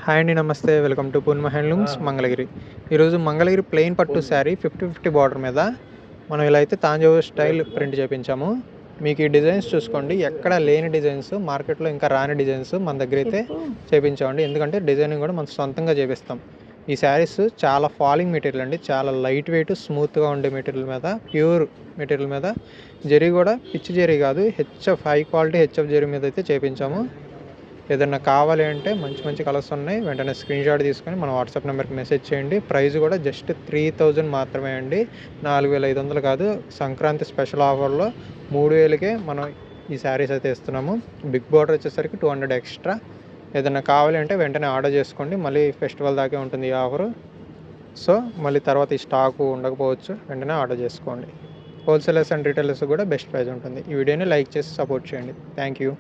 Hi అండి, నమస్తే. Welcome to Purnima handlooms Mangalagiri. ఈరోజు మంగళగిరి ప్లెయిన్ పట్టు శారీ 50-50 బార్డర్ మీద మనం ఇలా అయితే తాంజావూర్ స్టైల్ ప్రింట్ చేయించాము. మీకు ఈ డిజైన్స్ చూసుకోండి, ఎక్కడ లేని డిజైన్స్, మార్కెట్లో ఇంకా రాని డిజైన్స్ మన దగ్గర అయితే చేయించామండి. ఎందుకంటే డిజైనింగ్ కూడా మనం సొంతంగా చేపిస్తాం. ఈ శారీస్ చాలా ఫాలింగ్ మెటీరియల్ అండి, చాలా లైట్ వెయిట్ స్మూత్గా ఉండే మెటీరియల్ మీద, ప్యూర్ మెటీరియల్ మీద, జరీ కూడా పిచ్చి జరీ కాదు, హై క్వాలిటీ హెచ్ఎఫ్ జరీ మీద అయితే చేయించాము. ఏదన్నా కావాలి అంటే మంచి మంచి కలర్స్ ఉన్నాయి, వెంటనే స్క్రీన్ షాట్ తీసుకొని మన వాట్సాప్ నెంబర్కి మెసేజ్ చేయండి. ప్రైస్ కూడా జస్ట్ 3000 మాత్రమే అండి, 4500 కాదు. సంక్రాంతి స్పెషల్ ఆఫర్లో 3000కే మనం ఈ శారీస్ అయితే ఇస్తున్నాము. బిగ్ బార్డర్ వచ్చేసరికి 200 ఎక్స్ట్రా. ఏదన్నా కావాలి అంటే వెంటనే ఆర్డర్ చేసుకోండి, మళ్ళీ ఫెస్టివల్ దాకే ఉంటుంది ఈ ఆఫరు. సో మళ్ళీ తర్వాత ఈ స్టాకు ఉండకపోవచ్చు, వెంటనే ఆర్డర్ చేసుకోండి. హోల్సేలర్స్ అండ్ రీటైలర్స్ కూడా బెస్ట్ ప్రైస్ ఉంటుంది. ఈ వీడియోని లైక్ చేసి సపోర్ట్ చేయండి. Thank you.